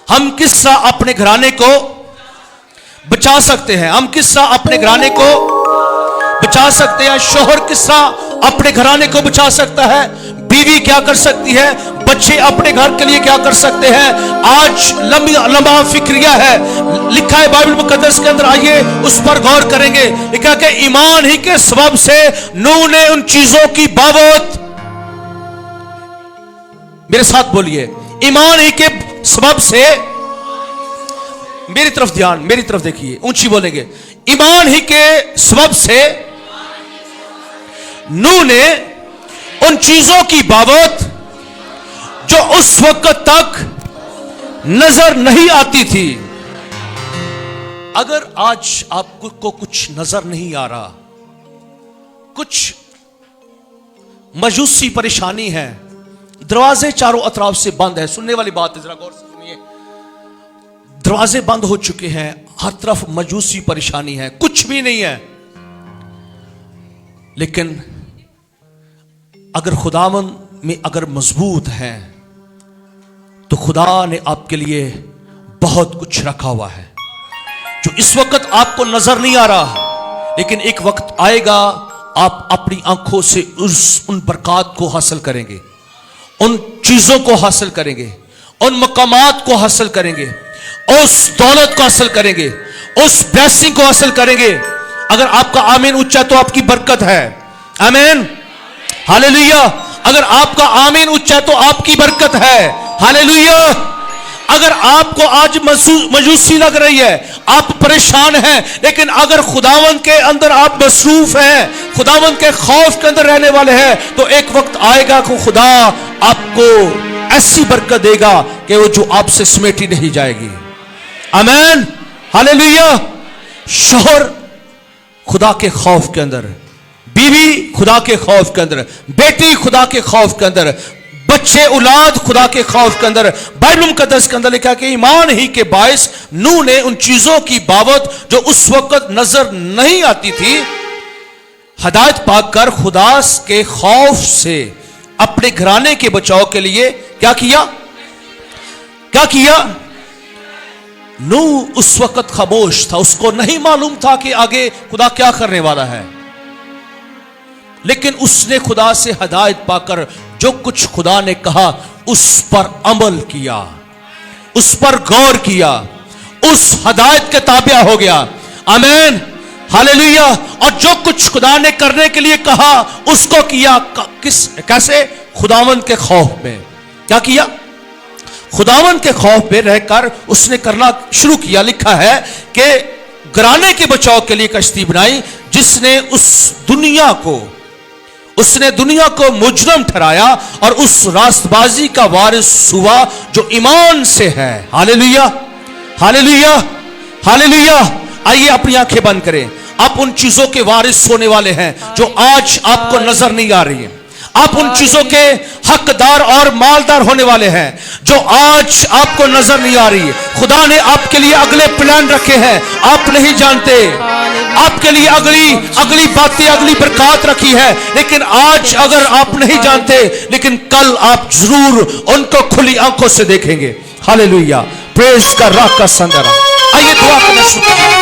हम किस तरह अपने घराने को बचा सकते हैं, हम किस तरह अपने घराने को बचा सकते हैं, शोहर किस तरह अपने घराने को बचा सकता है, बीवी क्या कर सकती है, बच्चे अपने घर के लिए क्या कर सकते हैं। आज लंबा फिक्रिया है, लिखा है बाइबल मुकद्दस के अंदर, आइए उस पर गौर करेंगे। लिखा कि ईमान ही के सबब से नूह ने उन चीजों की बाबत, मेरे साथ बोलिए, ईमान ही के सबब से, मेरी तरफ ध्यान, मेरी तरफ देखिए, ऊंची बोलेंगे, ईमान ही के सबब से नूह ने उन चीजों की बाबत जो उस वक्त तक नजर नहीं आती थी। अगर आज आपको कुछ नजर नहीं आ रहा, कुछ मजूसी परेशानी है, दरवाजे चारों अतराफ से बंद है, सुनने वाली बात है, जरा गौर से सुनिए, दरवाजे बंद हो चुके हैं, हर तरफ मजूसी परेशानी है, कुछ भी नहीं है, लेकिन अगर खुदावन में अगर मजबूत है तो खुदा ने आपके लिए बहुत कुछ रखा हुआ है जो इस वक्त आपको नजर नहीं आ रहा, लेकिन एक वक्त आएगा आप अपनी आंखों से उन बरकत को हासिल करेंगे, उन चीजों को हासिल करेंगे, उन मकामात को हासिल करेंगे, उस दौलत को हासिल करेंगे, उस ब्लेसिंग को हासिल करेंगे। अगर आपका आमीन ऊंचा तो आपकी बरकत है, आमीन, हालेलुया। अगर आपका आमीन ऊंचा तो आपकी बरकत है, हालेलुया। अगर आपको आज मजूसी लग रही है, आप परेशान हैं, लेकिन अगर खुदावंद के अंदर आप मसरूफ हैं, खुदावंद के खौफ के अंदर रहने वाले हैं, तो एक वक्त आएगा कि खुदा आपको ऐसी बरकत देगा कि वो जो आपसे समेटी नहीं जाएगी, आमीन, हालेलुया। शोहर खुदा के खौफ के अंदर, बीवी खुदा के खौफ के अंदर, बेटी खुदा के खौफ के अंदर, बच्चे औलाद खुदा के खौफ के अंदर। बाइबल मुकद्दस के अंदर लिखा कि ईमान ही के बायस नूह ने उन चीजों की बाबत जो उस वक्त नजर नहीं आती थी, हिदायत पाकर खुदा के खौफ से अपने घराने के बचाव के लिए क्या किया, क्या किया? नूह उस वक्त खामोश था, उसको नहीं मालूम था कि आगे खुदा क्या करने वाला है, लेकिन उसने खुदा से हिदायत पाकर जो कुछ खुदा ने कहा उस पर अमल किया, उस पर गौर किया, उस हिदायत के ताबिया हो गया, आमीन, हालेलुया। और जो कुछ खुदा ने करने के लिए कहा उसको किया, कैसे? खुदावंद के खौफ में। क्या किया? खुदावंद के खौफ में रहकर उसने करना शुरू किया। लिखा है कि घराने के बचाव के लिए कश्ती बनाई, जिसने उसने दुनिया को मुजरम ठहराया और उस रास्तबाजी का वारिस हुआ जो ईमान से है, हालेलुया, हालेलुया, हालेलुया। आइए अपनी आंखें बंद करें। आप उन चीजों के वारिस होने वाले हैं जो आज आपको नजर नहीं आ रही है। आप उन चीजों के हकदार और मालदार होने वाले हैं जो आज आपको नजर नहीं आ रही है। खुदा ने आपके लिए अगले प्लान रखे हैं, आप नहीं जानते। आपके लिए अगली बातें, अगली बरकत रखी है, लेकिन आज अगर आप नहीं जानते, लेकिन कल आप जरूर उनको खुली आंखों से देखेंगे। हालेलुया, प्रेज का राग का संदरा। आइए दुआ करना शुरू करें।